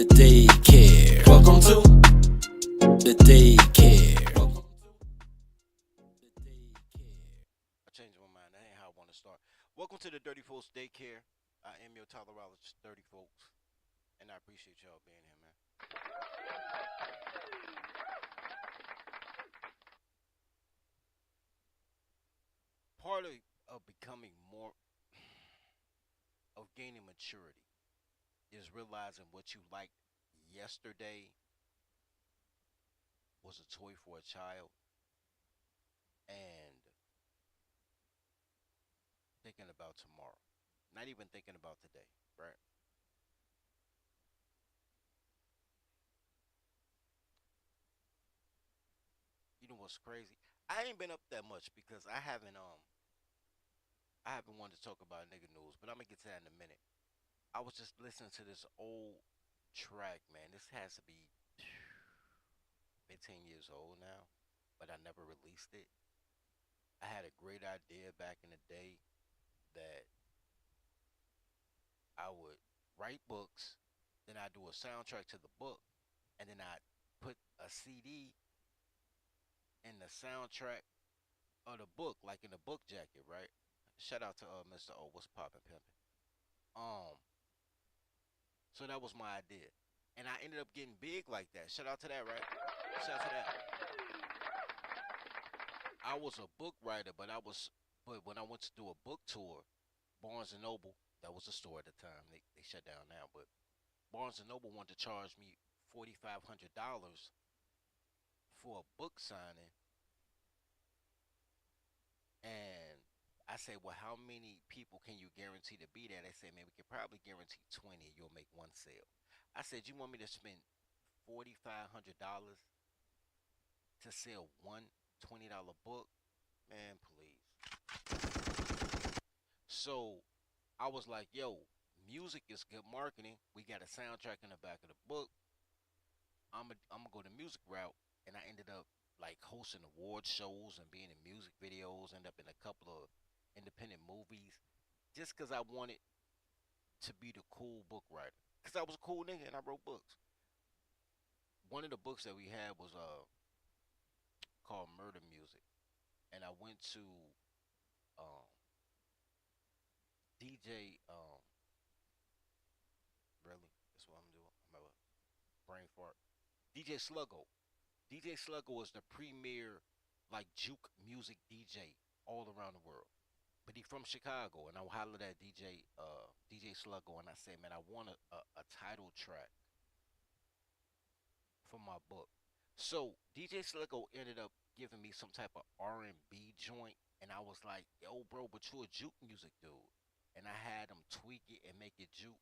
the daycare. Welcome to the daycare. I changed my mind. That ain't how I want to start. Welcome to the Dirty Folks Daycare. I am your tolerologist, Dirty Folks, and I appreciate y'all being here, man. Part of becoming more, of gaining maturity, is realizing what you liked yesterday was a toy for a child, and thinking about tomorrow. Not even thinking about today, right? You know what's crazy? I ain't been up that much because I haven't wanted to talk about nigga news, but I'm gonna get to that in a minute. I was just listening to this old track, man. This has to be 15 years old now, but I never released it. I had a great idea back in the day that I would write books, then I do a soundtrack to the book, and then I put a CD in the soundtrack of the book, like in the book jacket, right? Shout out to Mr. O. What's poppin' pimpin'? Um, so that was my idea, and I ended up getting big like that. Shout out to that, right? Shout out to that. I was a book writer, but when I went to do a book tour, Barnes and Noble, that was a store at the time. They shut down now, but Barnes and Noble wanted to charge me $4,500 for a book signing, and I said, well, how many people can you guarantee to be there? They said, man, we could probably guarantee 20 and you'll make one sale. I said, you want me to spend $4,500 to sell one $20 book? Man, please. So I was like, yo, music is good marketing. We got a soundtrack in the back of the book. I'm gonna go the music route, and I ended up like hosting award shows and being in music videos. End up in a couple of independent movies, just because I wanted to be the cool book writer. Because I was a cool nigga and I wrote books. One of the books that we had was called Murder Music, and I went to um, DJ. Really, that's what I'm doing. I'm a brain fart. DJ Sluggo. DJ Sluggo is the premier like juke music DJ all around the world. But he from Chicago, and I hollered at DJ Sluggo, and I said, man, I want a title track for my book. So DJ Sluggo ended up giving me some type of R&B joint, and I was like, yo, bro, but you a juke music dude, and I had him tweak it and make it juke.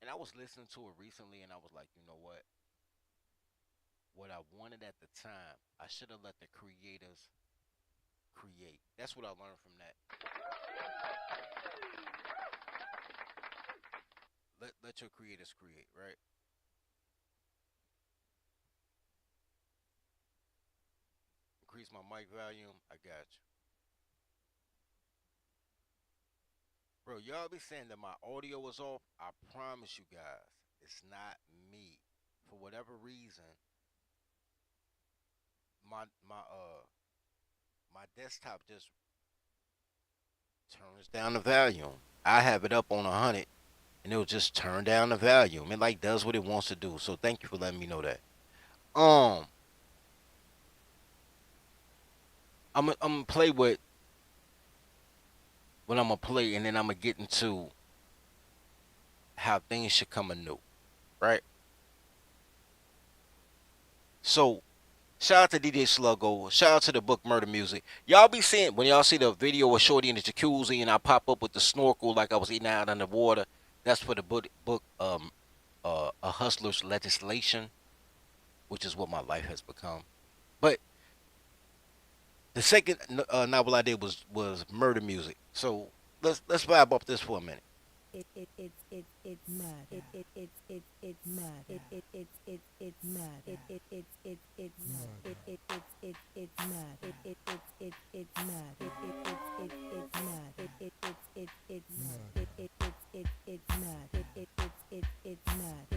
And I was listening to it recently, and I was like, you know what? What I wanted at the time, I should have let the creators create. That's what I learned from that. Let your creators create, right? Increase my mic volume. I got you, bro. Y'all be saying that my audio is off. I promise you guys, it's not me. For whatever reason, my desktop just turns down the volume. I have it up on 100, and it'll just turn down the volume. It like does what it wants to do. So thank you for letting me know that. Um, I'm gonna play with what I'm gonna play, and then I'm gonna get into how things should come anew, right? So shout out to DJ Sluggo. Shout out to the book Murder Music. Y'all be seeing when y'all see the video of Shorty in the jacuzzi, and I pop up with the snorkel like I was eating out underwater. That's for the book A Hustler's Legislation, which is what my life has become. But the second novel I did was Murder Music. So let's vibe up this for a minute. It's mad. It's mad. It's mad. It's mad. It's mad. It's mad. It's mad. It's mad. It's mad. It's mad. It's mad.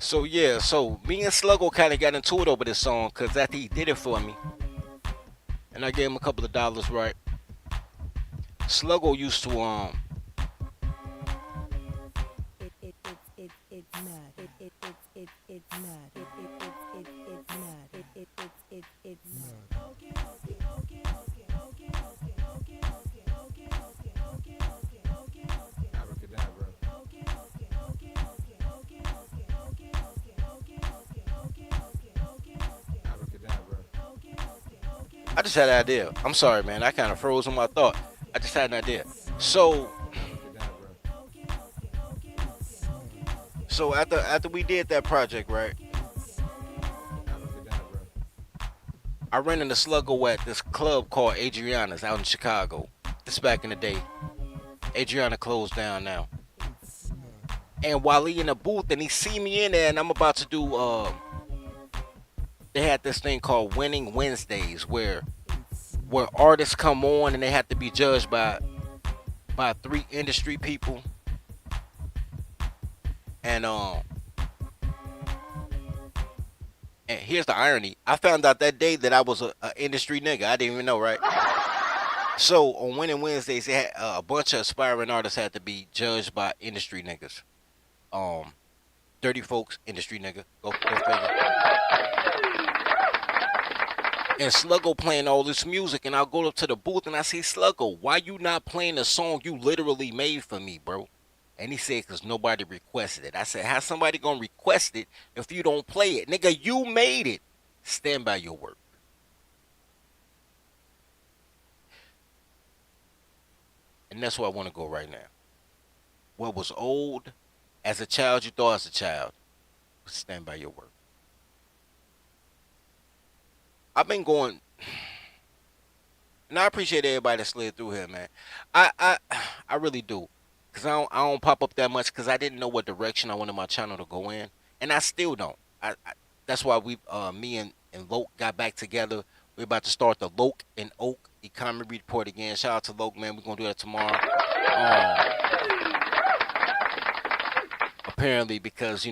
So yeah, so me and Sluggo kind of got into it over this song because after he did it for me, and I gave him a couple of dollars, right? Sluggo used to it's mad. It's mad. It's mad. It's mad. Abracadabra. Abracadabra. I just had an idea. I'm sorry, man. I kind of froze on my thought. I just had an idea. So Abracadabra. so after we did that project, right? Abracadabra. I ran into Sluggo at this club called Adriana's out in Chicago. This back in the day. Adriana closed down now. And while he in the booth and he see me in there and I'm about to do they had this thing called Winning Wednesdays where artists come on and they have to be judged by three industry people. And and here's the irony. I found out that day that I was a industry nigga. I didn't even know, right? So on Winning Wednesdays, they had, a bunch of aspiring artists had to be judged by industry niggas. Um, Dirty Folks, industry nigga. Go figure. And Sluggo playing all this music, and I'll go up to the booth and I say, Sluggo, why you not playing a song you literally made for me, bro? And he said, because nobody requested it. I said, how's somebody gonna request it if you don't play it? Nigga, you made it. Stand by your work. And that's where I want to go right now. What was old as a child, you thought as a child, stand by your work. I've been going, and I appreciate everybody that slid through here, man. I really do, cause I don't pop up that much, cause I didn't know what direction I wanted my channel to go in, and I still don't. That's why me and Loke got back together. We're about to start the Loke and Oak economy report again. Shout out to Loke, man. We're gonna do that tomorrow. Apparently, because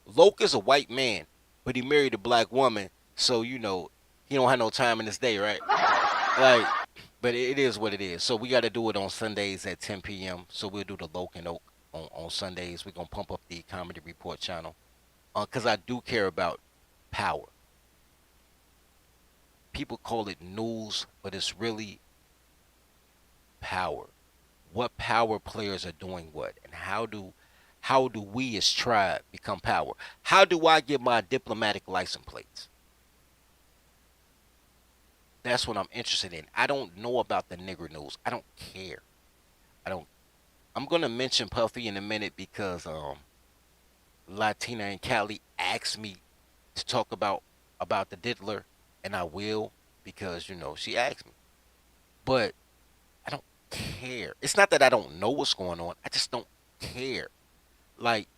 Loke is a white man, but he married a black woman, so he don't have no time in his day, right? Like, but it is what it is. So we got to do it on Sundays at 10 p.m. So we'll do the Loke and Oak on Sundays. We're gonna pump up the Comedy Report channel, cause I do care about power. People call it news, but it's really power. What power players are doing what, and how do we as tribe become power? How do I get my diplomatic license plates? That's what I'm interested in. I don't know about the nigger news. I don't care. I don't. I'm gonna mention Puffy in a minute because Latina and Cali asked me to talk about the diddler, and I will because she asked me. But I don't care. It's not that I don't know what's going on. I just don't care. Like,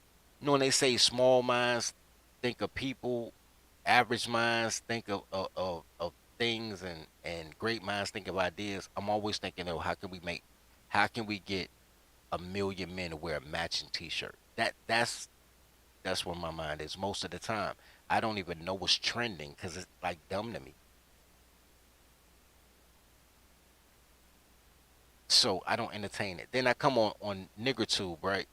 when they say small minds think of people, average minds think of things, and great minds think of ideas. I'm always thinking, oh, how can we get a million men to wear a matching T-shirt? That's where my mind is most of the time. I don't even know what's trending because it's like dumb to me. So I don't entertain it. Then I come on NiggerTube, right?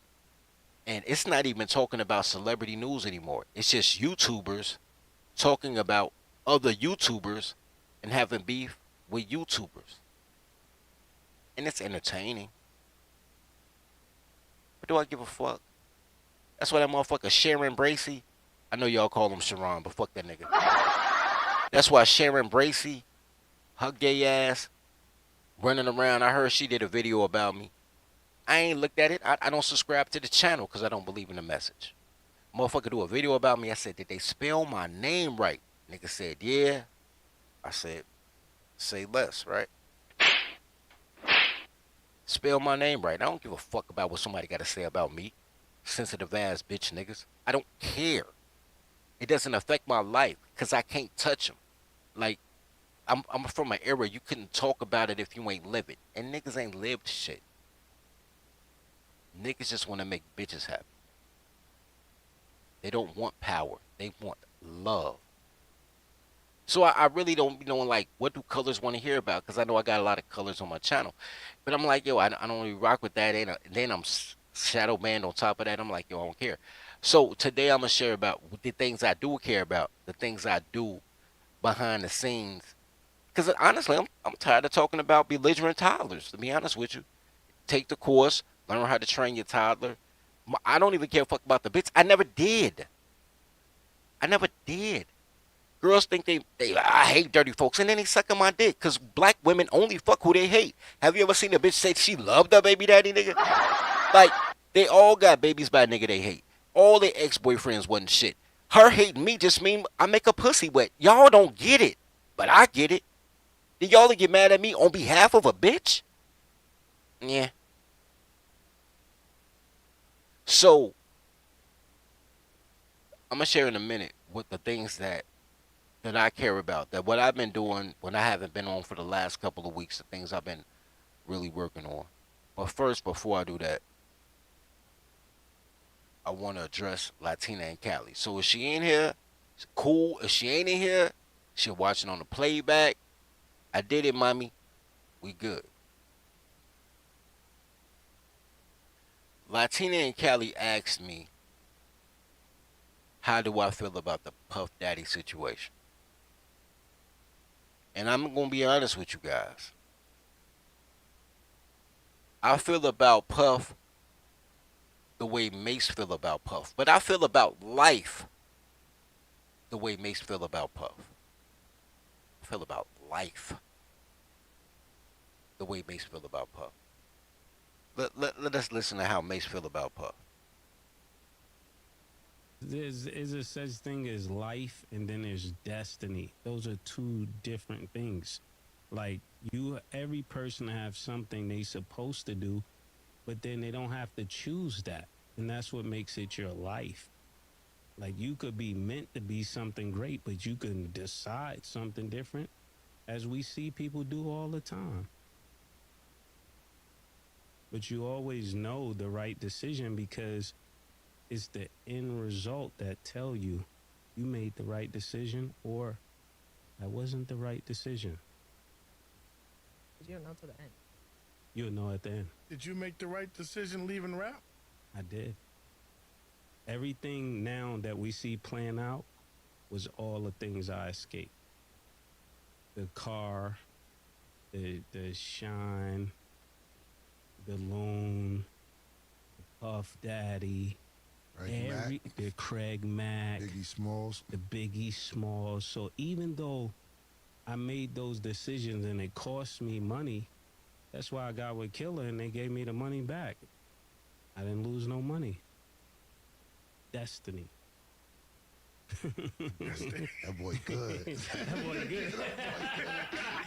And it's not even talking about celebrity news anymore. It's just YouTubers talking about other YouTubers and having beef with YouTubers. And it's entertaining. But do I give a fuck? That's why that motherfucker Sharon Bracy. I know y'all call him Sharon, but fuck that nigga. That's why Sharon Bracy, her gay ass, running around. I heard she did a video about me. I ain't looked at it. I don't subscribe to the channel because I don't believe in the message. Motherfucker do a video about me. I said, did they spell my name right? Nigga said, yeah. I said, say less, right? Spell my name right. I don't give a fuck about what somebody got to say about me. Sensitive ass bitch niggas. I don't care. It doesn't affect my life because I can't touch them. Like, I'm from an era you couldn't talk about it if you ain't live it. And niggas ain't lived shit. Niggas just want to make bitches happy. They don't want power. They want love. So I really don't be knowing like what do colors want to hear about because I know I got a lot of colors on my channel, but I'm like yo I don't really rock with that. And then shadow banned on top of that. I'm like yo I don't care. So today I'm gonna share about the things I do care about, the things I do behind the scenes. Because honestly, I'm tired of talking about belligerent toddlers. To be honest with you, take the course, learn how to train your toddler. I don't even care fuck about the bits. I never did. I never did. Girls think they I hate dirty folks, and then they sucking my dick. Cause black women only fuck who they hate. Have you ever seen a bitch say she loved her baby daddy nigga? Like they all got babies by a nigga they hate. All their ex boyfriends wasn't shit. Her hating me just mean I make a pussy wet. Y'all don't get it, but I get it. Did y'all get mad at me on behalf of a bitch? Yeah. So I'm gonna share in a minute what the things that I care about. That what I've been doing when I haven't been on for the last couple of weeks. The things I've been really working on. But first, before I do that, I want to address Latina and Cali. So if she ain't here, it's cool. If she ain't in here, she watching on the playback. I did it, mommy. We good. Latina and Cali asked me, how do I feel about the Puff Daddy situation? And I'm going to be honest with you guys. I feel about Puff the way Mace feel about Puff. But I feel about life the way Mace feel about Puff. I feel about life the way Mace feel about Puff. Let us listen to how Mace feel about Puff. There's is a such thing as life and then there's destiny. Those are two different things. Like every person have something they supposed to do, but then they don't have to choose that. And that's what makes it your life. Like you could be meant to be something great, but you can decide something different, as we see people do all the time. But you always know the right decision because it's the end result that tell you you made the right decision or that wasn't the right decision. You don't know till the end. You'll know at the end. Did you make the right decision leaving rap? I did. Everything now that we see playing out was all the things I escaped. The car, the shine, the loon, the Puff Daddy, the Craig Mack, Biggie Smalls. the Biggie Smalls. So even though I made those decisions and it cost me money, that's why I got with Killer and they gave me the money back. I didn't lose no money. Destiny. That boy good. That boy good.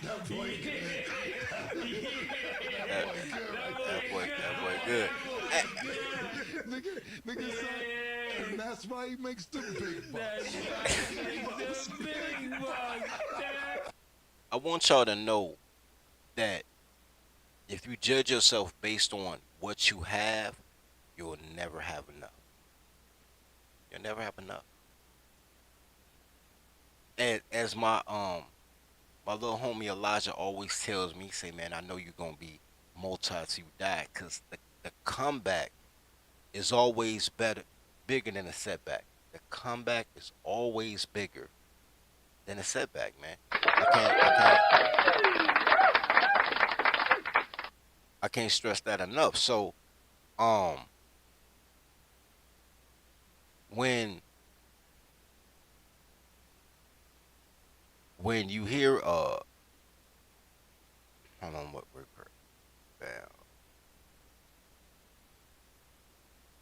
That boy good. That boy good. Nigga said, and that's why he makes the big bucks. I want y'all to know that if you judge yourself based on what you have, you'll never have enough. You'll never have enough. And as my little homie Elijah always tells me, say, man, I know you're gonna be multi till you die, cause the comeback is always bigger than a setback. The comeback is always bigger than a setback, man. I can't stress that enough. So, when you hear hold on, what we're down.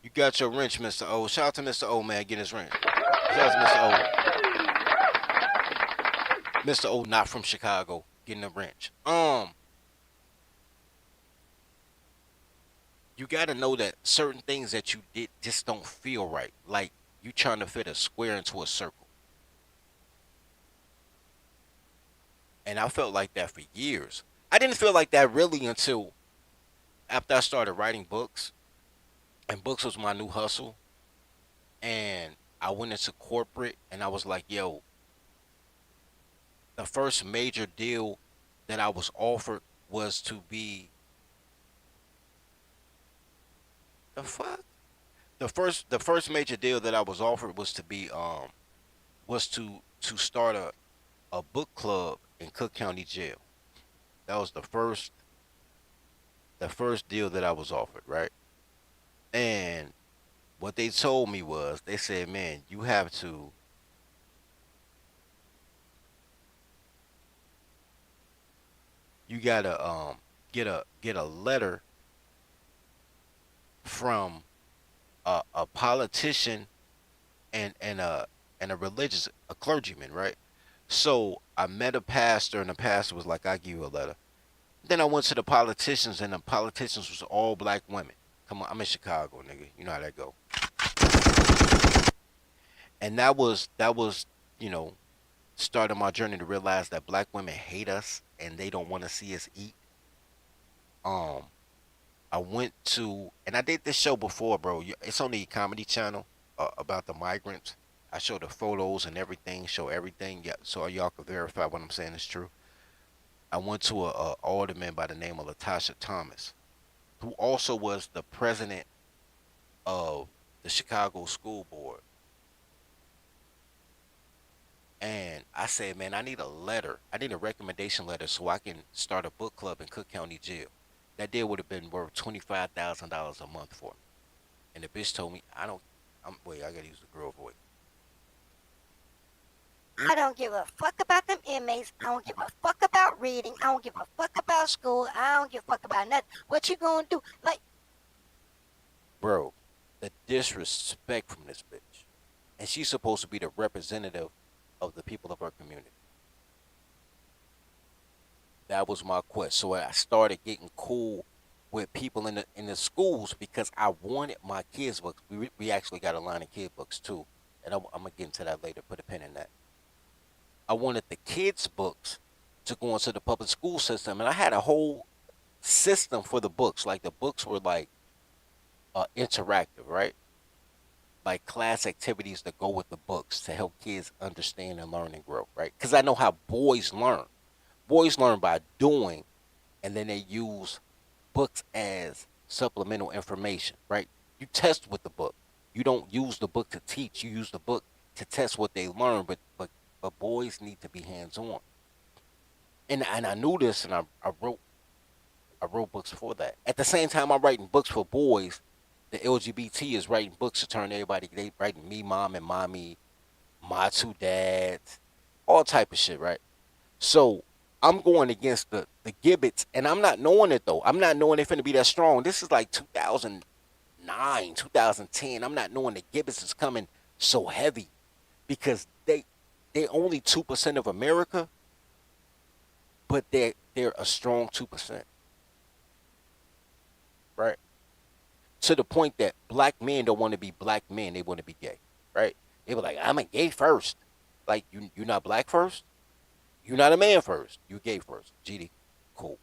You got your wrench, Mr. O. Shout out to Mr. O, man, getting his wrench. Shout out to Mr. O. Mr. O, not from Chicago, getting a wrench. You gotta know that certain things that you did just don't feel right. Like you trying to fit a square into a circle. And I felt like that for years. I didn't feel like that really until after I started writing books. And books was my new hustle. And I went into corporate and I was like, yo, the first major deal that I was offered was to be the fuck. The first major deal that I was offered was to be was to start a book club in Cook County Jail. That was the first deal that I was offered, right? And what they told me was they said, man, you gotta get a letter from a politician and a religious a clergyman, right? So I met a pastor, and the pastor was like, "I give you a letter." Then I went to the politicians, and the politicians was all black women. Come on, I'm in Chicago, nigga. You know how that go. And that was you know started my journey to realize that black women hate us and they don't want to see us eat. Um, I went to, and I did this show before, bro. It's on the Comedy Channel about the migrants. I show the photos and everything, show everything, yeah, so y'all can verify what I'm saying is true. I went to a alderman by the name of Latasha Thomas, who also was the president of the Chicago School Board. And I said, man, I need a letter. I need a recommendation letter so I can start a book club in Cook County Jail. That deal would have been worth $25,000 a month for me. And the bitch told me, I don't. Wait, I gotta use the girl voice. I don't give a fuck about them inmates. I don't give a fuck about reading. I don't give a fuck about school. I don't give a fuck about nothing. What you gonna do? Like, Bro, the disrespect from this bitch. And she's supposed to be the representative of the people of her community. That was my quest. So I started getting cool with people in the schools because I wanted my kids' books. We actually got a line of kid books too, and I'm gonna get into that later. Put a pin in that. I wanted the kids' books to go into the public school system, and I had a whole system for the books. Like the books were like interactive, right? Like class activities that go with the books to help kids understand and learn and grow, right? Because I know how boys learn. Boys learn by doing, and then they use books as supplemental information, right? You test with the book. You don't use the book to teach. You use the book to test what they learn. But boys need to be hands on. And I knew this, and I wrote books for that. At the same time, I'm writing books for boys. The LGBT is writing books to turn everybody. They writing me, mom, and mommy, my two dads, all type of shit, right? So I'm going against the gibbets, and I'm not knowing it though. I'm not knowing they finna be that strong. This is like 2009, 2010. I'm not knowing the gibbets is coming so heavy because they only 2% of America, but they're a strong 2%, right? To the point that black men don't want to be black men; they want to be gay, right? They were like, "I'm a gay first." Like you're not black first. You're not a man first. You gay first. GD, cool.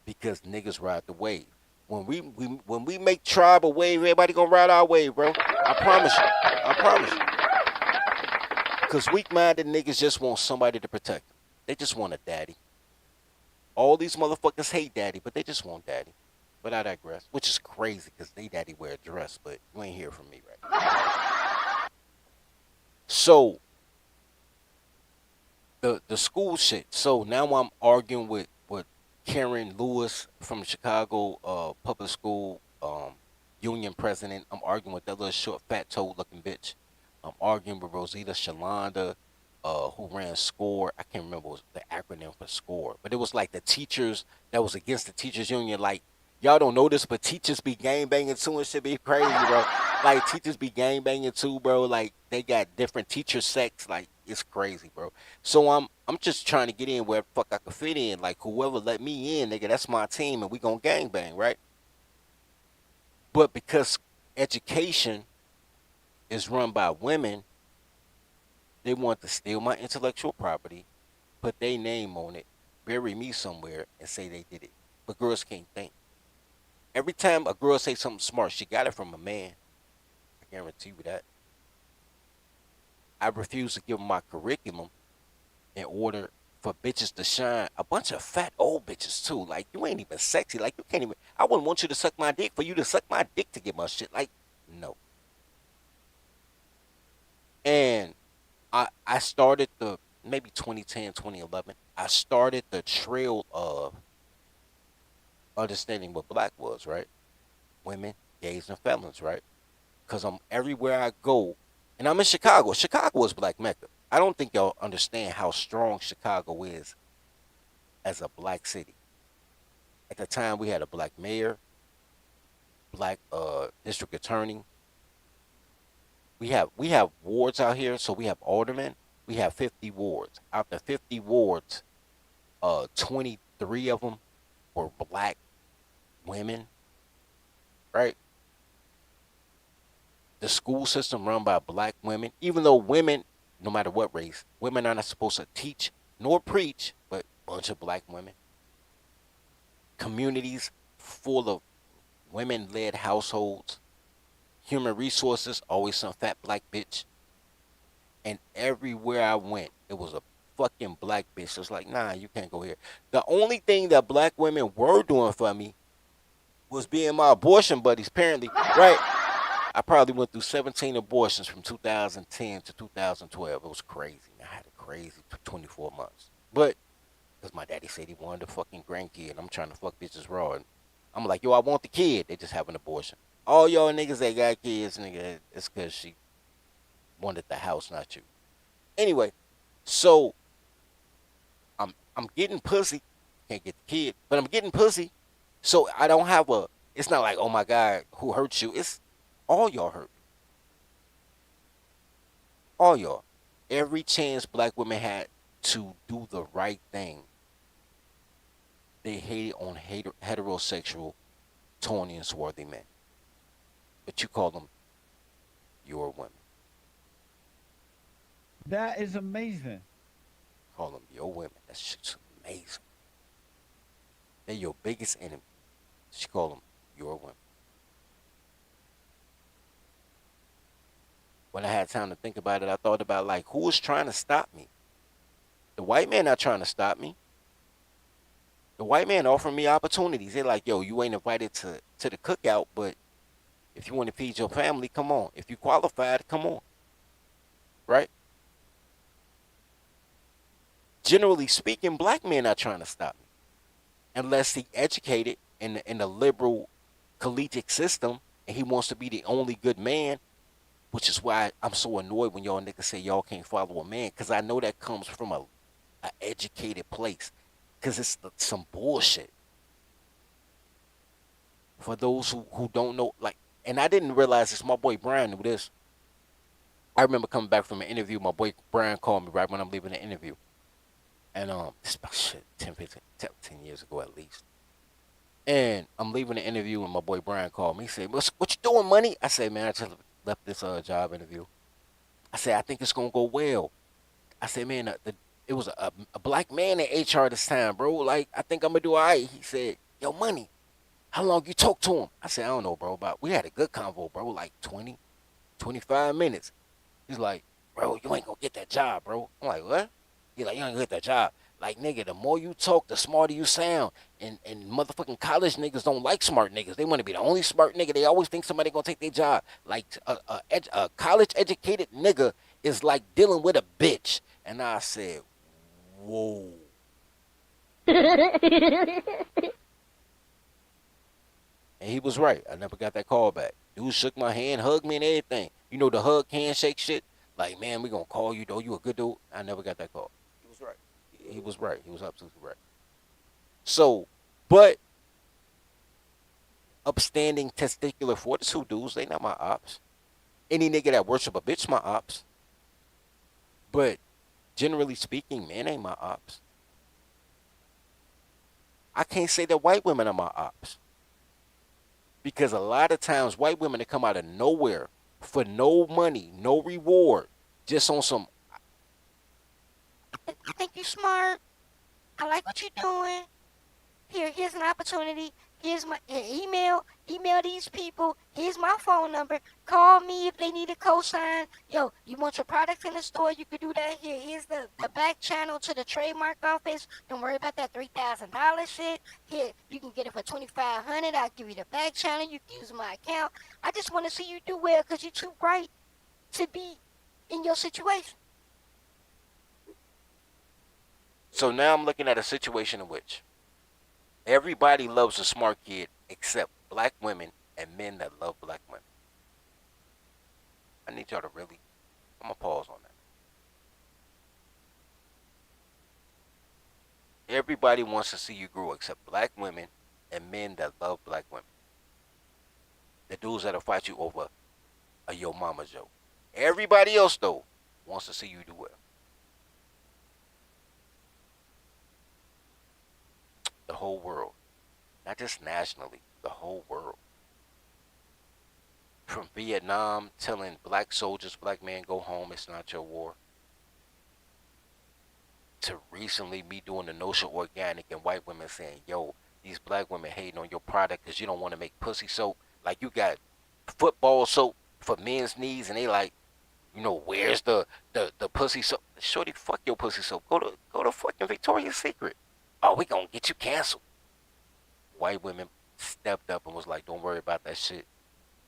Because niggas ride the wave. When we make tribe a wave, everybody gonna ride our wave, bro. I promise you. I promise you. Because weak-minded niggas just want somebody to protect them. They just want a daddy. All these motherfuckers hate daddy, but they just want daddy. But I digress. Which is crazy because they daddy wear a dress, but you ain't hear from me right now. So the school shit. So now I'm arguing with Karen Lewis from Chicago public school union president. I'm arguing with that little short fat toad looking bitch. I'm arguing with Rosita Shalanda, who ran SCORE. I can't remember what was the acronym for SCORE, but it was like the teachers that was against the teachers union. Like y'all don't know this, but teachers be gang banging too and shit be crazy, bro. Like teachers be gang banging too, bro. Like they got different teacher sects. Like it's crazy, bro. So I'm just trying to get in where the fuck I can fit in. Like whoever let me in, nigga, that's my team, and we gonna gang bang, right? But because education is run by women, they want to steal my intellectual property, put their name on it, bury me somewhere, and say they did it. But girls can't think. Every time a girl say something smart, she got it from a man. I guarantee you that. I refuse to give them my curriculum in order for bitches to shine. A bunch of fat old bitches too. Like you ain't even sexy. Like you can't even. I wouldn't want you to suck my dick for you to suck my dick to get my shit. Like no. And I started the maybe 2010, 2011. I started the trail of understanding what black was, right? Women, gays, and felons, right? Because I'm everywhere I go, and I'm in Chicago. Chicago is Black Mecca. I don't think y'all understand how strong Chicago is as a black city. At the time, we had a black mayor, black district attorney. We have wards out here, so we have aldermen. We have 50 wards. Out the 50 wards, 23 of them were black women, right? The school system run by black women, even though women, no matter what race, women are not supposed to teach nor preach, but a bunch of black women. Communities full of women led households. Human resources, always some fat black bitch. And everywhere I went, it was a fucking black bitch. It was like, nah, you can't go here. The only thing that black women were doing for me was being my abortion buddies, apparently, right? I probably went through 17 abortions from 2010 to 2012. It was crazy. I had a crazy 24 months. But, because my daddy said he wanted a fucking grandkid, I'm trying to fuck bitches raw. And I'm like, yo, I want the kid. They just have an abortion. All y'all niggas that got kids, nigga, it's because she wanted the house, not you. Anyway, so I'm getting pussy. Can't get the kid, but I'm getting pussy. So I don't have a. It's not like, oh my god, who hurt you? It's all y'all hurt. All y'all. Every chance black women had to do the right thing, they hated on heterosexual, tawny and swarthy men. But you call them your women. That is amazing. Call them your women. That shit's amazing. They're your biggest enemy. She call them your women. When I had time to think about it, I thought about like who was trying to stop me. The white man not trying to stop me. The white man offering me opportunities. They're like, yo, you ain't invited to the cookout, but if you want to feed your family, come on. If you qualified, come on. Right? Generally speaking, black men not trying to stop me. Unless he educated in the liberal collegiate system and he wants to be the only good man, which is why I'm so annoyed when y'all niggas say y'all can't follow a man, because I know that comes from a educated place, because it's some bullshit. For those who don't know, like, and I didn't realize this, my boy Brian knew this. I remember coming back from an interview, my boy Brian called me right when I'm leaving the interview. And it's about shit, 10 years ago at least. And I'm leaving the interview and my boy Brian called me. He said, what you doing, money? I said, man, I just left this job interview. I said, I think it's going to go well. I said, man, it was a black man in HR this time, bro. Like, I think I'm going to do all right. He said, yo, money, how long you talk to him? I said, I don't know, bro. We had a good convo, bro, like 20, 25 minutes. He's like, bro, you ain't going to get that job, bro. I'm like, what? He's like, you ain't going to get that job. Like, nigga, the more you talk, the smarter you sound. And motherfucking college niggas don't like smart niggas. They want to be the only smart nigga. They always think somebody going to take their job. Like, a college-educated nigga is like dealing with a bitch. And I said, whoa. And he was right. I never got that call back. Dude shook my hand, hugged me and everything. You know the hug, handshake shit? Like, man, we going to call you, though. You a good dude. I never got that call. He was right. He was right. He was absolutely right. So, but upstanding testicular fortitude dudes, they not my ops. Any nigga that worship a bitch, my ops. But generally speaking, men ain't my ops. I can't say that white women are my ops. Because a lot of times white women that come out of nowhere for no money, no reward, just on some, I think you're smart. I like what you're doing. Here's an opportunity. Here's my email. email these people. Here's my phone number. Call me if they need a cosign. Yo, you want your products in the store? You can do that here. Here's the back channel to the trademark office. Don't worry about that $3,000 shit. Here, you can get it for $2,500. I'll give you the back channel. You can use my account. I just want to see you do well because you're too bright to be in your situation. So now I'm looking at a situation in which everybody loves a smart kid except black women and men that love black women. I need y'all to really, I'm going to pause on that. Everybody wants to see you grow except black women and men that love black women. The dudes that'll fight you over a yo mama joke. Everybody else, though, wants to see you do well. The whole world. Not just nationally, the whole world. From Vietnam telling black soldiers, black men, go home, it's not your war. To recently me doing the No-Show Organic and white women saying, yo, these black women hating on your product because you don't want to make pussy soap. Like you got football soap for men's needs and they like, you know, where's the pussy soap? Shorty, fuck your pussy soap. Go to fucking Victoria's Secret. Oh, we gonna get you canceled. White women stepped up and was like, don't worry about that shit.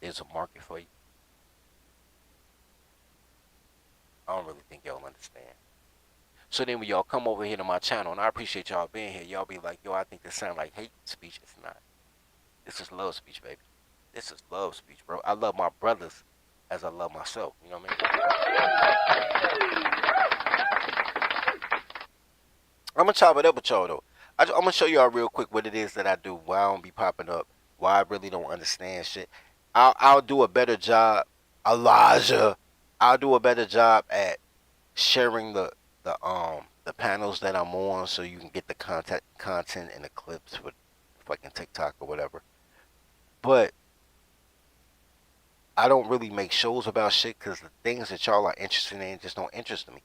There's a market for you. I don't really think y'all understand. So then when y'all come over here to my channel, and I appreciate y'all being here, y'all be like, yo, I think this sound like hate speech. It's not. This is love speech, baby. This is love speech, bro. I love my brothers as I love myself. You know what I mean? I'm going to chop it up with y'all, though. I'm going to show y'all real quick what it is that I do, why I don't be popping up, why I really don't understand shit. I'll do a better job, Elijah. I'll do a better job at sharing the panels that I'm on so you can get the content and the clips for fucking TikTok or whatever. But I don't really make shows about shit because the things that y'all are interested in just don't interest me.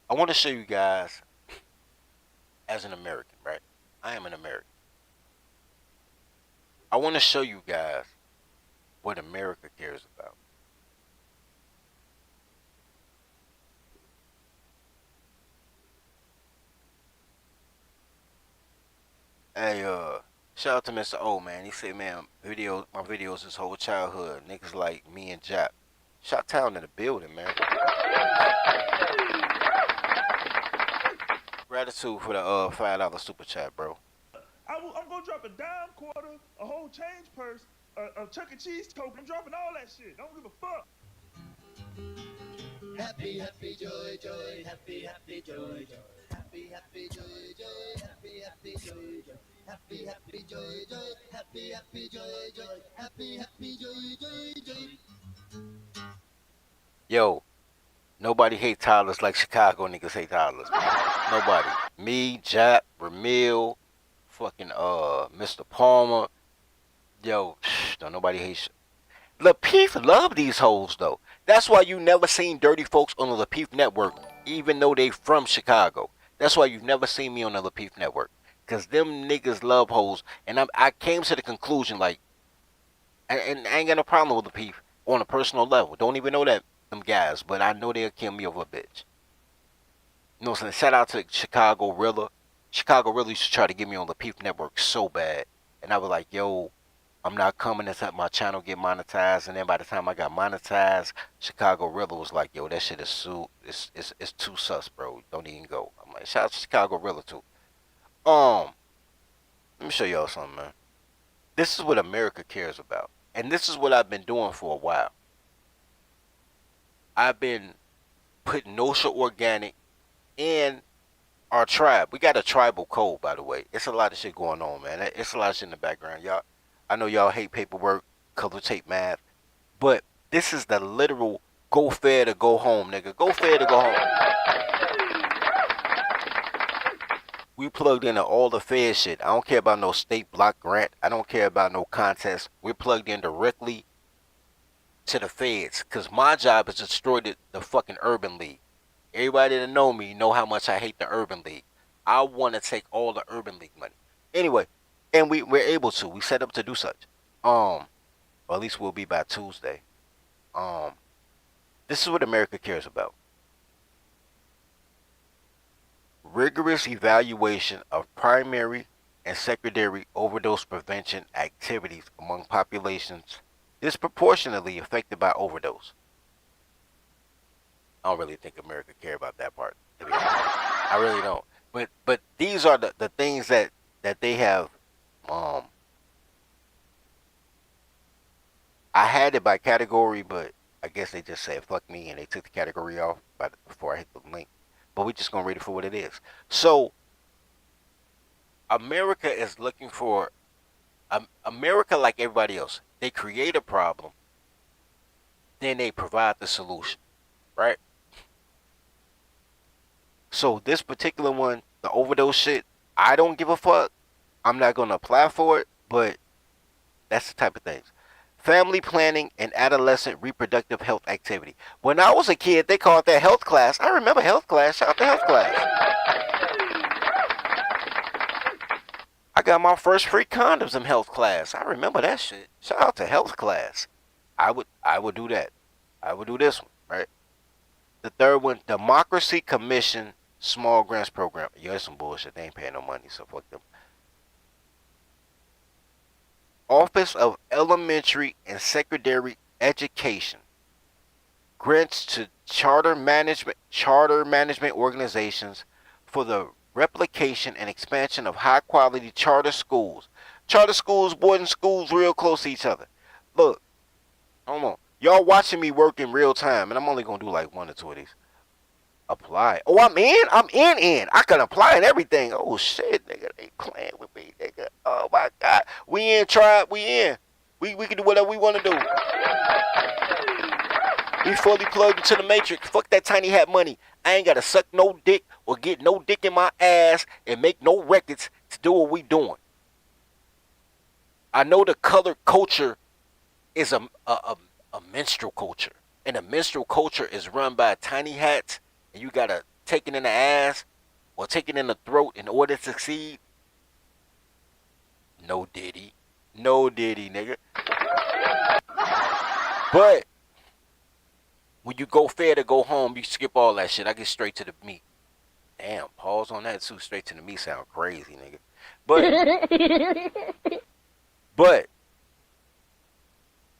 I want to show you guys as an American, right? I am an American. I want to show you guys what America cares about. Hey, shout out to Mr. O, man. He said, man, my videos his whole childhood. Niggas like me and Jap. Shot town in the building, man. Gratitude for the $5 super chat, bro. I'm gonna drop a dime quarter, a whole change purse, a Chuck E. Cheese token. I'm dropping all that shit. Don't give a fuck. Happy, happy, joy, joy, happy, happy, joy, joy. Happy, happy, joy, joy, happy, happy, joy, joy. Happy, happy, joy, joy, happy, happy, joy, joy. Happy, happy, joy, joy, joy. Yo, nobody hate toddlers like Chicago niggas hate toddlers, man. Nobody. Me, Jap, Ramil, fucking Mr. Palmer. Yo, don't nobody hate shit. Lapeef love these hoes though. That's why you never seen dirty folks on the Lapeef network, even though they from Chicago. That's why you've never seen me on the Lapeef network. Cause them niggas love hoes. And I came to the conclusion like, and I ain't got no problem with Lapeef on a personal level. Don't even know that them guys, but I know they'll kill me over a bitch. You know what I'm saying? Shout out to Chicago Rilla. Chicago Rilla used to try to get me on the Lapeef network so bad. And I was like, yo, I'm not coming until my channel get monetized. And then by the time I got monetized, Chicago Rilla was like, yo, that shit is it's too sus, bro. Don't even go. I'm like, shout out to Chicago Rilla too. Let me show y'all something, man. This is what America cares about. And this is what I've been doing for a while. I've been putting No-Show Organic in our tribe. We got a tribal code, by the way. It's a lot of shit going on, man. It's a lot of shit in the background. Y'all, I know y'all hate paperwork, color tape math, but this is the literal go fair to go home, nigga. Go fair to go home. We plugged into all the fair shit. I don't care about no state block grant. I don't care about no contest. We're plugged in directly to the feds. Because my job is to destroy the fucking Urban League. Everybody that know me know how much I hate the Urban League. I want to take all the Urban League money. Anyway, and we're able to. We set up to do such. Or at least we'll be by Tuesday. Um, this is what America cares about: rigorous evaluation of primary and secondary overdose prevention activities among populations disproportionately affected by overdose. I don't really think America care about that part, to be honest. I really don't. But these are the things that they have. Um, I had it by category, but I guess they just said fuck me and they took the category off before I hit the link. But we're just gonna read it for what it is. So America is looking for America, like everybody else. They create a problem, then they provide the solution, right? So this particular one, the overdose shit, I don't give a fuck. I'm not gonna apply for it, but that's the type of things. Family planning and adolescent reproductive health activity. When I was a kid, they called that health class. I remember health class. Shout out to health class. I got my first free condoms in health class. I remember that shit. Shout out to health class. I would do that. I would do this one, right? The third one, Democracy Commission Small Grants Program. Yeah, that's some bullshit. They ain't paying no money, so fuck them. Office of Elementary and Secondary Education grants to charter management organizations for the replication and expansion of high quality charter schools. Charter schools, boarding schools, real close to each other. Look, hold on. Y'all watching me work in real time, and I'm only gonna do like one or two of these. Apply. Oh, I'm in. I'm in. I can apply and everything. Oh shit, nigga, they playing with me, nigga. Oh my god, we in, tribe. We in. We can do whatever we want to do. We fully plugged into the matrix. Fuck that tiny hat money. I ain't gotta suck no dick or get no dick in my ass and make no records to do what we doing. I know the color culture is a minstrel culture, and a minstrel culture is run by tiny hats, and you gotta take it in the ass or take it in the throat in order to succeed. No diddy, nigga. But when you go fair to go home, you skip all that shit. I get straight to the meat. Damn, pause on that too. Straight to the meat sound crazy, nigga. But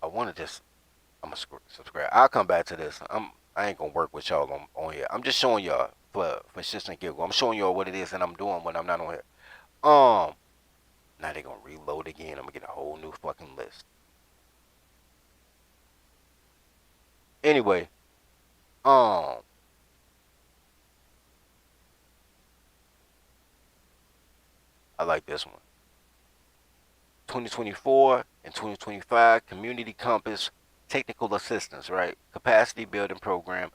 I want to just, I'm gonna subscribe. I'll come back to this. I ain't gonna work with y'all on here. I'm just showing y'all for shits and giggle. I'm showing y'all what it is and I'm doing when I'm not on here. Now they gonna reload again. I'm gonna get a whole new fucking list. Anyway, I like this one. 2024 and 2025 Community Compass Technical Assistance, right? Capacity Building Program.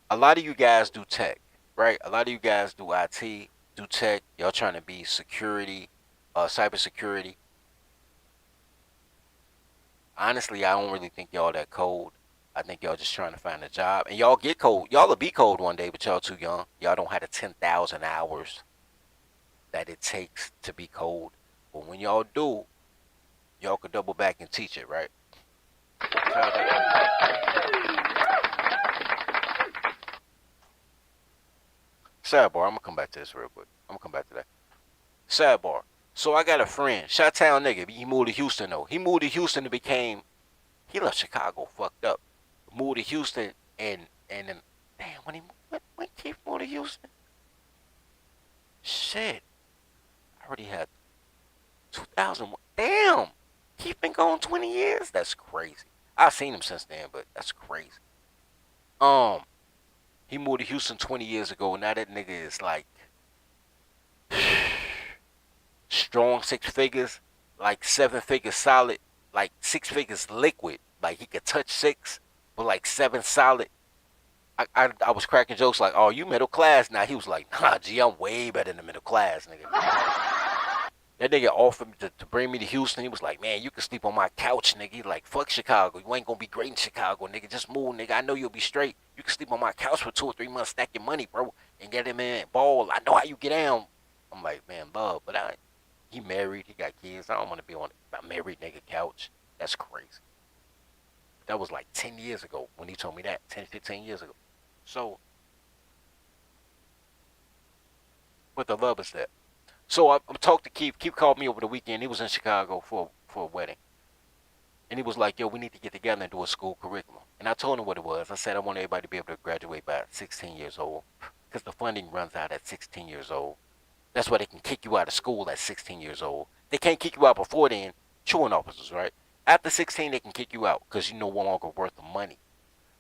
A lot of you guys do tech, right? A lot of you guys do IT, do tech. Y'all trying to be security, cybersecurity. Honestly, I don't really think y'all that cold. I think y'all just trying to find a job. And y'all get cold. Y'all will be cold one day, but y'all too young. Y'all don't have the 10,000 hours that it takes to be cold. But when y'all do, y'all could double back and teach it, right? Sidebar, I'm gonna come back to this real quick. I'm gonna come back to that. Sidebar. So I got a friend, Chi-Town nigga. He moved to Houston though. He moved to Houston and he left Chicago fucked up. Moved to Houston and then damn when Keith moved to Houston? Shit. I already had 2001. Damn. Keith been gone 20 years? That's crazy. I've seen him since then, but that's crazy. He moved to Houston 20 years ago. Now that nigga is like strong 6 figures, like 7 figures solid, like 6 figures liquid. Like he could touch 6, but like 7 solid. I was cracking jokes like, oh, you middle class now. He was like, nah, G, I'm way better than the middle class, nigga. That nigga offered me to bring me to Houston. He was like, man, you can sleep on my couch, nigga. He like, fuck Chicago. You ain't gonna be great in Chicago, nigga. Just move, nigga. I know you'll be straight. You can sleep on my couch for 2 or 3 months, stack your money, bro, and get him in ball. I know how you get down. I'm like, man, love, but He married. He got kids. I don't want to be on a married nigga couch. That's crazy. That was like 10 years ago when he told me that. 10, 15 years ago. So, but the love is there. So I talked to Keith. Keith called me over the weekend. He was in Chicago for a wedding. And he was like, yo, we need to get together and do a school curriculum. And I told him what it was. I said, I want everybody to be able to graduate by 16 years old because the funding runs out at 16 years old. That's why they can kick you out of school at 16 years old. They can't kick you out before then, truant officers, right? After 16, they can kick you out because you're no longer worth the money.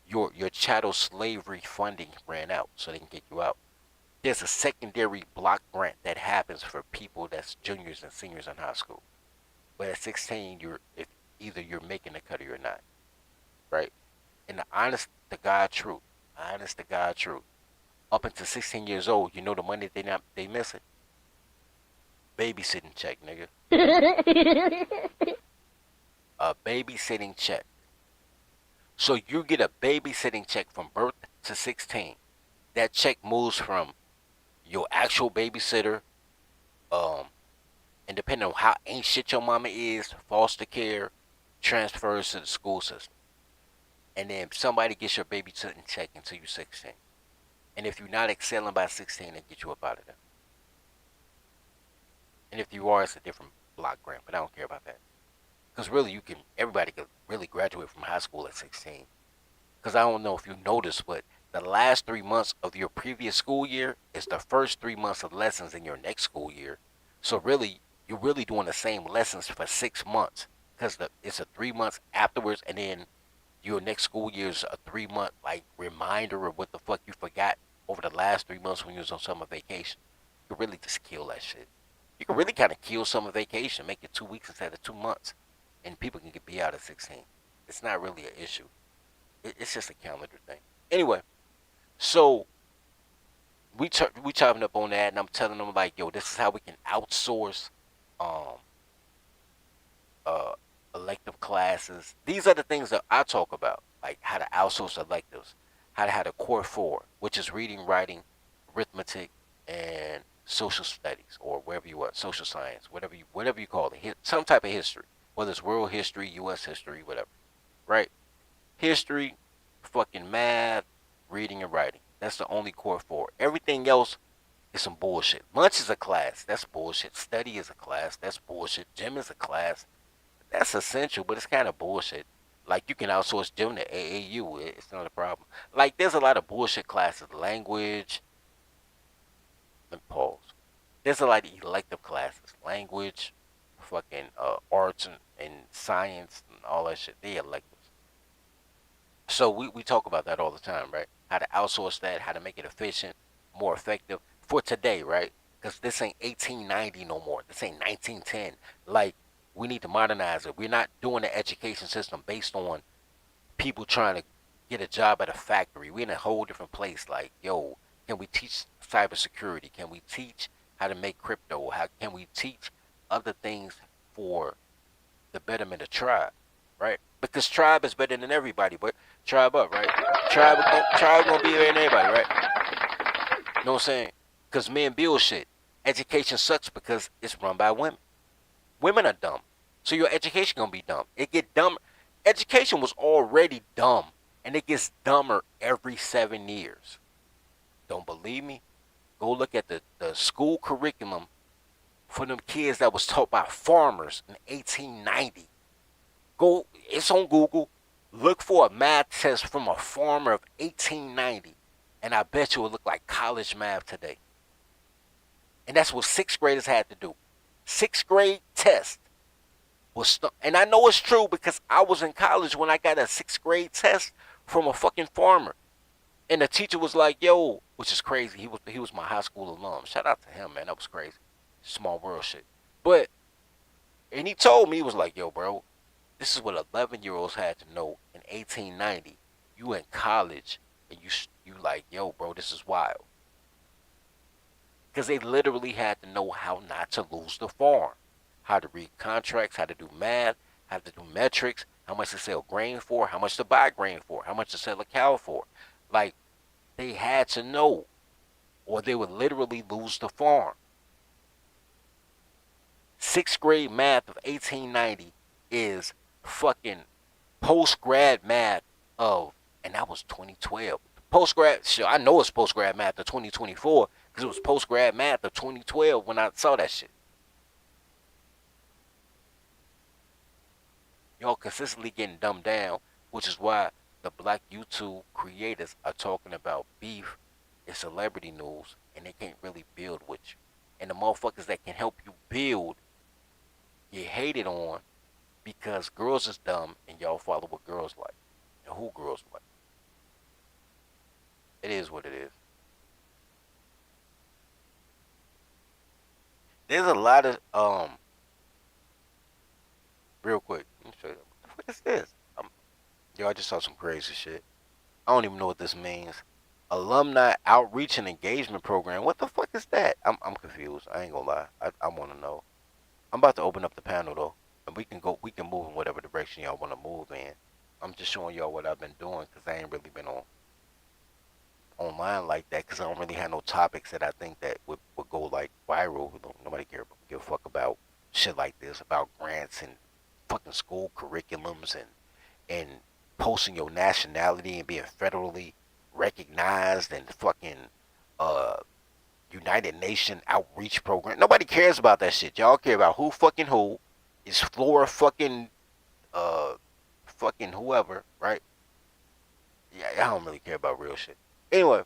Your chattel slavery funding ran out, so they can kick you out. There's a secondary block grant that happens for people that's juniors and seniors in high school. But at 16, either you're making the cut or you're not, right? And the honest to God truth, up until 16 years old, you know the money they missing? Babysitting check, nigga. A babysitting check. So you get a babysitting check from birth to 16. That check moves from your actual babysitter, and depending on how ain't shit your mama is, foster care, transfers to the school system. And then somebody gets your babysitting check until you're 16. And if you're not excelling by 16, they get you up out of there. And if you are, it's a different block grant, but I don't care about that. Because really, everybody can really graduate from high school at 16. Because I don't know if you noticed, but the last 3 months of your previous school year is the first 3 months of lessons in your next school year. So really, you're really doing the same lessons for 6 months. Because it's a 3 months afterwards, and then your next school year is a 3-month like reminder of what the fuck you forgot over the last 3 months when you was on summer vacation. You can really just kill that shit. You can really kind of kill summer vacation, make it 2 weeks instead of 2 months, and people can be out at 16. It's not really an issue. It's just a calendar thing. Anyway, so we chopping up on that, and I'm telling them like, yo, this is how we can outsource elective classes. These are the things that I talk about, like how to outsource electives, how to have a core 4, which is reading, writing, arithmetic, and social studies, or wherever you want, social science, whatever you call it, some type of history, whether it's world history, U.S. history, whatever, right? History, fucking math, reading and writing. That's the only core 4. Everything else is some bullshit. Lunch is a class. That's bullshit. Study is a class. That's bullshit. Gym is a class. That's essential, but it's kind of bullshit. Like, you can outsource gym to AAU. It's not a problem. Like, there's a lot of bullshit classes. Language. Let me pause. There's a lot of elective classes. Language, fucking arts and science and all that shit. They electives. So we talk about that all the time, right? How to outsource that, how to make it efficient, more effective for today, right? Because this ain't 1890 no more. This ain't 1910. Like, we need to modernize it. We're not doing the education system based on people trying to get a job at a factory. We're in a whole different place. Like, yo, can we teach cybersecurity? Can we teach how to make crypto? How can we teach other things for the betterment of tribe, right? Because tribe is better than everybody, but tribe up, right? Tribe gonna be better than everybody, right? You know what I'm saying? Because men build shit. Education sucks because it's run by women. Women are dumb. So your education gonna be dumb. It get dumb. Education was already dumb, and it gets dumber every 7 years. Don't believe me? Go look at the school curriculum for them kids that was taught by farmers in 1890. Go, it's on Google. Look for a math test from a farmer of 1890, and I bet you it look like college math today. And that's what 6th graders had to do. 6th grade test was, and I know it's true because I was in college when I got a 6th grade test from a fucking farmer. And the teacher was like, yo, which is crazy. He was my high school alum. Shout out to him, man. That was crazy. Small world shit. But, and he told me, he was like, yo, bro, this is what 11-year-olds had to know in 1890. You in college, and you like, yo, bro, this is wild. Because they literally had to know how not to lose the farm. How to read contracts, how to do math, how to do metrics, how much to sell grain for, how much to buy grain for, how much to sell a cow for. Like, they had to know, or they would literally lose the farm. Sixth grade math of 1890 is fucking post grad math of, and that was 2012. Post grad, shit, I know it's post grad math of 2024 because it was post grad math of 2012 when I saw that shit. Y'all consistently getting dumbed down, which is why the black YouTube creators are talking about beef and celebrity news, and they can't really build with you. And the motherfuckers that can help you build get hated on because girls is dumb and y'all follow what girls like and who girls like. It is what it is. There's a lot of real quick. Let me show you. What the fuck is this? Yo, I just saw some crazy shit. I don't even know what this means. Alumni outreach and engagement program. What the fuck is that? I'm confused. I ain't gonna lie. I want to know. I'm about to open up the panel though, and we can move in whatever direction y'all want to move in. I'm just showing y'all what I've been doing because I ain't really been online like that because I don't really have no topics that I think that would go like viral. Nobody give a fuck about shit like this, about grants and fucking school curriculums and posting your nationality and being federally recognized and fucking uh United Nation outreach program. Nobody cares about that shit. Y'all care about who fucking who. Is Flora fucking fucking whoever, right? Yeah, I don't really care about real shit. Anyway,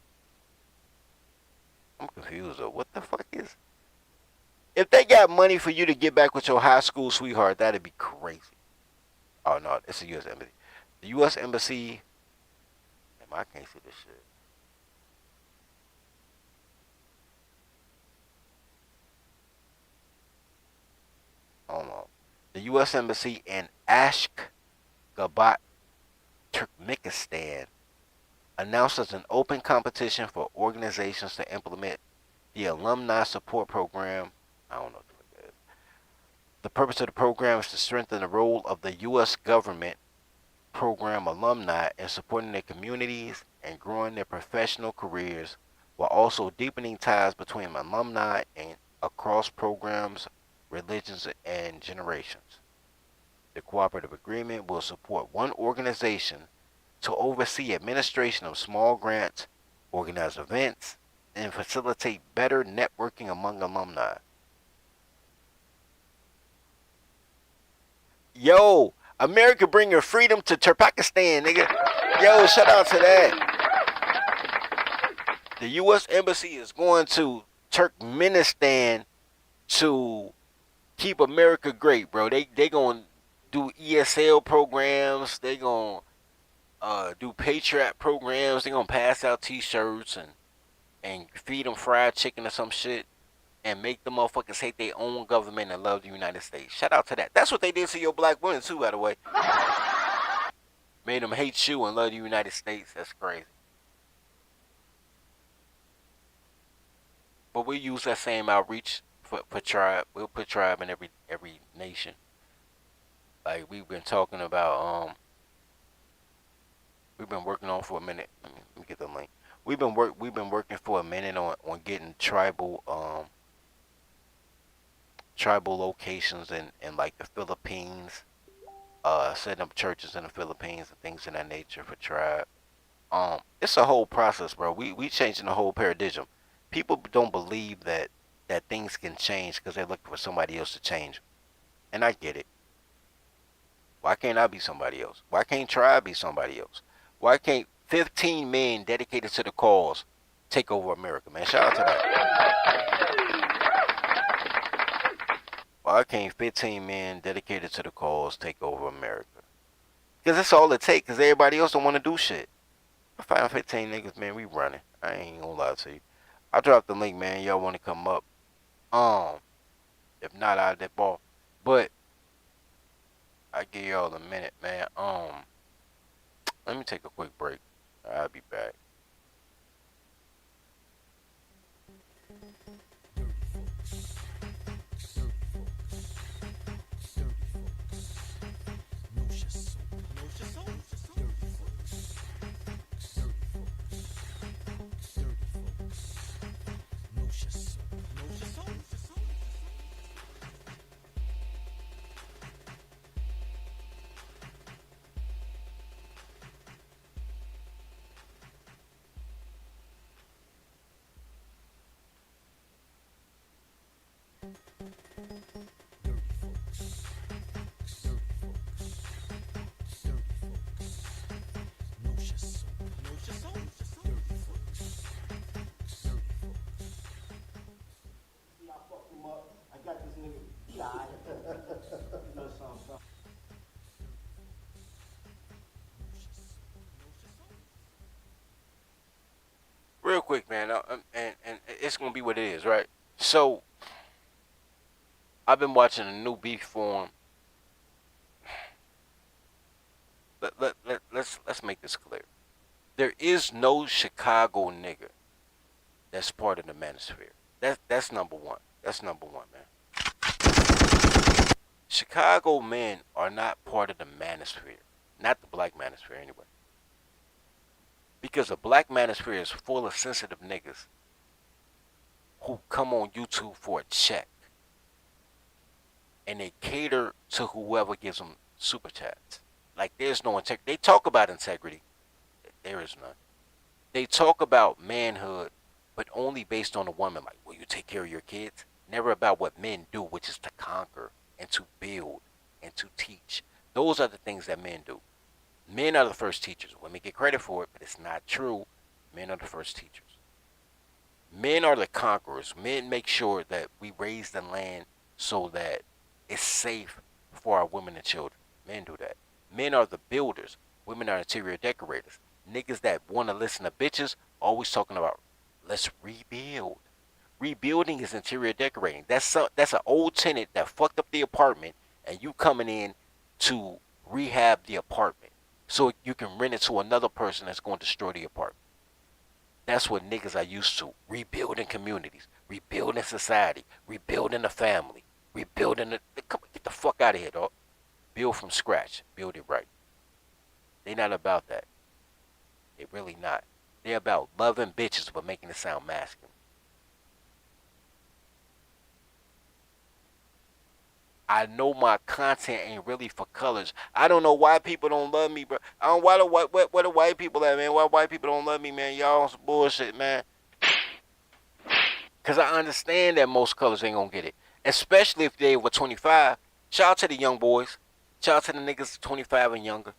I'm confused though. What the fuck is? If they got money for you to get back with your high school sweetheart, that'd be crazy. Oh no, it's the U.S. Embassy. The U.S. Embassy. Damn, I can't see this shit. Hold on. The U.S. Embassy in Ashgabat, Turkmenistan, announces an open competition for organizations to implement the Alumni Support Program. I don't know what the fuck that is. The purpose of the program is to strengthen the role of the U.S. government program alumni in supporting their communities and growing their professional careers, while also deepening ties between alumni and across programs, religions, and generations. The cooperative agreement will support one organization to oversee administration of small grants, organize events, and facilitate better networking among alumni. Yo, America bring your freedom to Turkmenistan, nigga. Yo, shout out to that. The U.S. Embassy is going to Turkmenistan to keep America great, bro. They gonna do ESL programs. They gonna do Patriot programs. They gonna pass out T-shirts and feed them fried chicken or some shit and make the motherfuckers hate their own government and love the United States. Shout out to that. That's what they did to your black women too, by the way. Made them hate you and love the United States. That's crazy. But we use that same outreach for tribe. We'll put tribe in every nation. Like we've been talking about we've been working on for a minute. Let me get the link. We've been working for a minute on getting tribal locations in like the Philippines, setting up churches in the Philippines and things of that nature for tribe. It's a whole process, bro. We changing the whole paradigm. People don't believe that things can change because they're looking for somebody else to change, and I get it. Why can't I be somebody else? Why can't tribe be somebody else? Why can't 15 men dedicated to the cause take over America, man? Shout out to that. Why can't 15 men dedicated to the cause take over America? Because that's all it takes, because everybody else don't want to do shit. I find 15 niggas, man, we running. I ain't gonna lie to you. I'll drop the link, man. Y'all want to come up. If not, I'll dip off. But I give y'all a minute, man. Let me take a quick break. I'll be back. it's gonna be what it is, right? So I've been watching a new beef form. Let's make this clear. There is no Chicago nigga that's part of the manosphere. That's number one. That's number one, man. Chicago men are not part of the manosphere. Not the black manosphere anyway. Because the black manosphere is full of sensitive niggas who come on YouTube for a check. And they cater to whoever gives them super chats. Like there's no integrity. They talk about integrity. There is none. They talk about manhood, but only based on a woman. Like, will you take care of your kids? Never about what men do, which is to conquer and to build and to teach. Those are the things that men do. Men are the first teachers. Women get credit for it, but it's not true. Men are the first teachers. Men are the conquerors. Men make sure that we raise the land so that it's safe for our women and children. Men do that. Men are the builders. Women are interior decorators. Niggas that want to listen to bitches always talking about let's rebuild. Rebuilding is interior decorating. That's an old tenant that fucked up the apartment, and you coming in to rehab the apartment so you can rent it to another person that's going to destroy the apartment. That's what niggas are used to. Rebuilding communities, rebuilding society, rebuilding the family, rebuilding the. Come on, get the fuck out of here, dog. Build from scratch. Build it right. They not about that. They really not. They're about loving bitches but making it sound masculine. I know my content ain't really for colors. I don't know why people don't love me, bro. I don't why the what the white people at, man? Why white people don't love me, man? Y'all some bullshit, man. Cause I understand that most colors ain't gonna get it, especially if they were 25. Shout out to the young boys. Shout out to the niggas 25 and younger.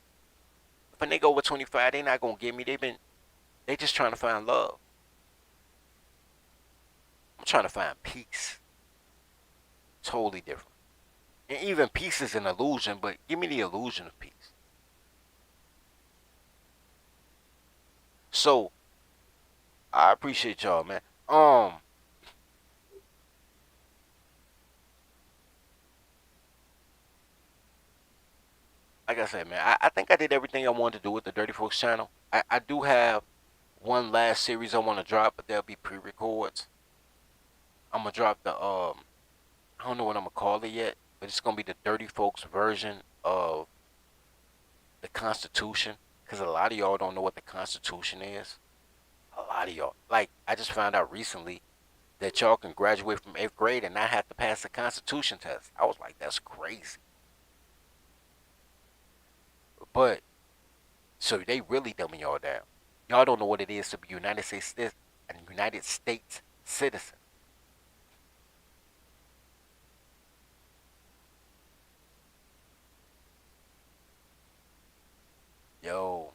If a nigga over 25, they not gonna get me. They just trying to find love. I'm trying to find peace. Totally different. And even peace is an illusion, but give me the illusion of peace. So, I appreciate y'all, man. Like I said, man, I think I did everything I wanted to do with the Dirty Folks channel. I do have one last series I want to drop, but they'll be pre-records. I'm gonna drop the I don't know what I'm gonna call it yet, but it's gonna be the Dirty Folks version of the Constitution, because a lot of y'all don't know what the Constitution is. A lot of y'all, like, I just found out recently that y'all can graduate from 8th grade and not have to pass the Constitution test. I was like, that's crazy. But so they really dumbing y'all down. Y'all don't know what it is to be United States citizen. Yo,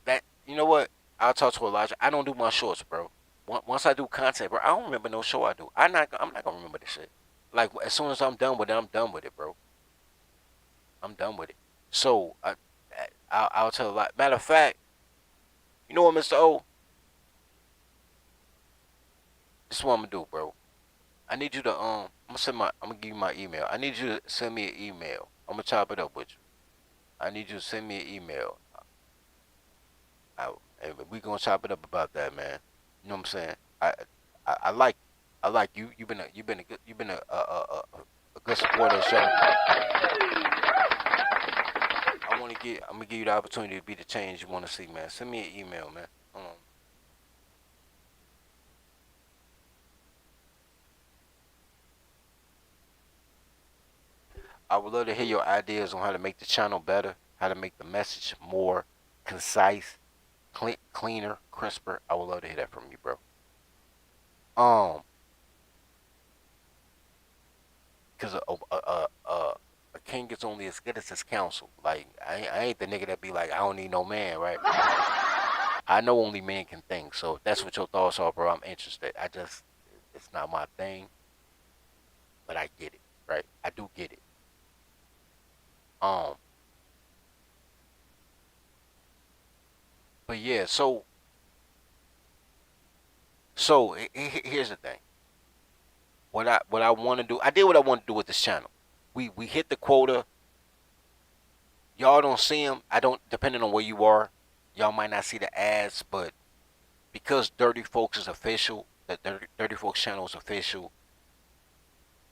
that you know what? I'll talk to Elijah. I don't do my shorts, bro. Once I do content, bro, I don't remember no show I do. I'm not gonna remember this shit. Like as soon as I'm done with it, I'm done with it, bro. I'm done with it. So I'll tell a lot. Matter of fact, you know what, Mr. O? This is what I'm gonna do, bro. I need you to I'm gonna give you my email. I need you to send me an email. I'm gonna chop it up with you. I need you to send me an email. And we gonna chop it up about that, man. You know what I'm saying? I like you. You've been a good supporter of the show. I'm gonna give you the opportunity to be the change you want to see, man. Send me an email, man. I would love to hear your ideas on how to make the channel better, how to make the message more concise, cleaner, crisper. I would love to hear that from you, bro. Because a king is only as good as his counsel. Like I ain't the nigga that be like, I don't need no man, right? I know only men can think. So if that's what your thoughts are, bro, I'm interested. It's not my thing, but I get it, right? I do get it. Um, but yeah, so So here's the thing. What I want to do, I did what I want to do with this channel. We hit the quota. Y'all don't see them. I don't, depending on where you are, y'all might not see the ads, but because Dirty Folks is official, the Dirty Folks channel is official,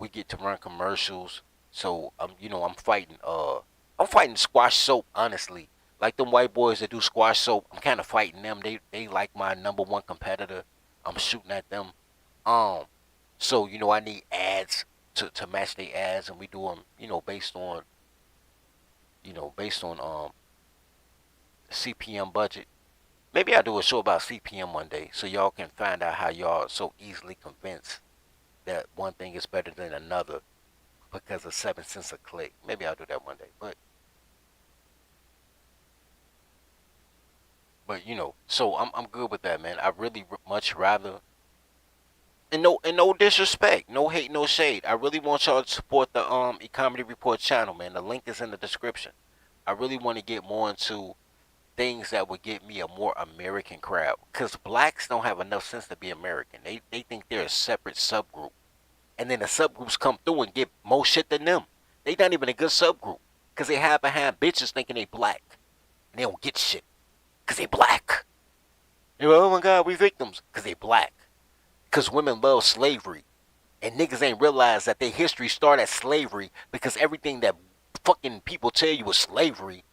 we get to run commercials. So I'm fighting Squash Soap, honestly. Like them white boys that do Squash Soap, I'm kind of fighting them. They like my #1 competitor. I'm shooting at them. So I need ads to match their ads, and we do them, based on CPM budget. Maybe I'll do a show about CPM one day, so y'all can find out how y'all so easily convinced that one thing is better than another because of 7 cents a click. Maybe I'll do that one day, but so I'm good with that, man. I really much rather, and no disrespect, no hate, no shade. I really want y'all to support the eComedy Report channel, man. The link is in the description. I really want to get more into things that would get me a more American crowd, because blacks don't have enough sense to be American. They think they're a separate subgroup, and then the subgroups come through and get more shit than them. They not even a good subgroup, because they hide behind bitches thinking they black, and they don't get shit because they black. Oh my God, we victims because they black. Because women love slavery, and niggas ain't realized that their history started at slavery, because everything that fucking people tell you is slavery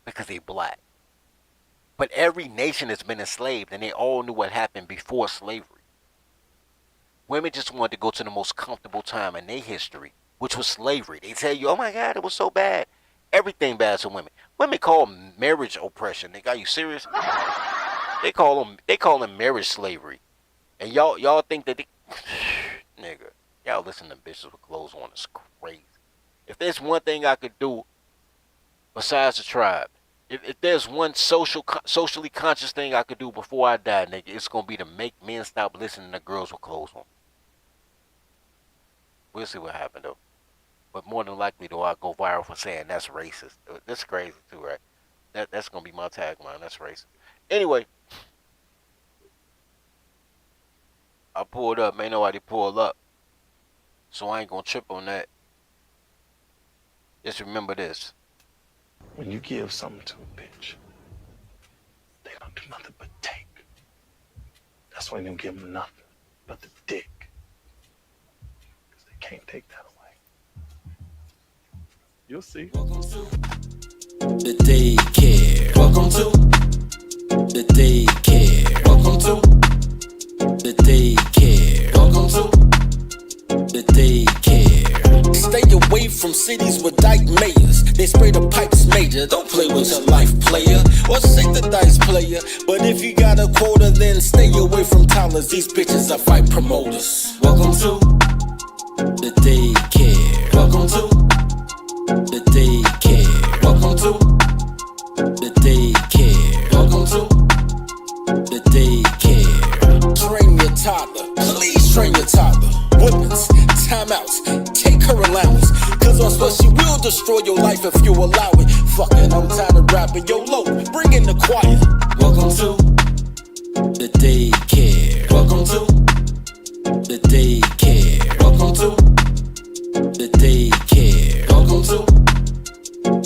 because they black. But every nation has been enslaved, and they all knew what happened before slavery. Women just wanted to go to the most comfortable time in their history, which was slavery. They tell you, oh my God, it was so bad. Everything bad to women. Women call marriage oppression. Nigga, are you serious? They call them marriage slavery. And y'all think that nigga, y'all listen to bitches with clothes on. It's crazy. If there's one thing I could do besides the tribe, if there's one socially conscious thing I could do before I die, nigga, it's gonna be to make men stop listening to girls with clothes on. We'll see what happens though. But more than likely though, I'll go viral for saying that's racist. That's crazy too, right? That's gonna be my tagline. That's racist. Anyway, I pulled up. Ain't nobody pulled up, so I ain't gonna trip on that. Just remember this. When you give something to a bitch, they don't do nothing but take. That's why they don't give them nothing but the dick. Because they can't take that away. You'll see. Welcome to the Daycare. Welcome to the Daycare. Welcome to the Daycare. Welcome to the Daycare. Stay away from cities with dyke mayors. They spray the pipes major. Don't play with your life, player. Or shake the dice, player. But if you got a quota, then stay away from toddlers. These bitches are fight promoters. Welcome to the Daycare. Welcome to the Daycare. Welcome to the Daycare. Welcome to the Daycare. Train your toddler. Please train your toddler. Whippings, timeouts, take her allowance. Cause on special she will destroy your life if you allow it. Fucking, I'm tired of rapping. Yo, low, bring in the choir. Welcome to the Daycare. Welcome to the Daycare. Welcome to the Daycare. Welcome to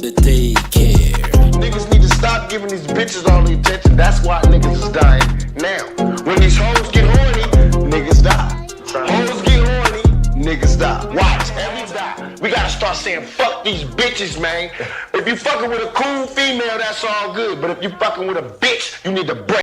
the Daycare. Niggas need to stop giving these bitches all the attention. That's why niggas is dying now. When these hoes get horny, niggas die. Hoes get horny, niggas die. Watch, every die. We gotta start saying fuck these bitches, man. If you fucking with a cool female, that's all good. But if you fucking with a bitch, you need to break.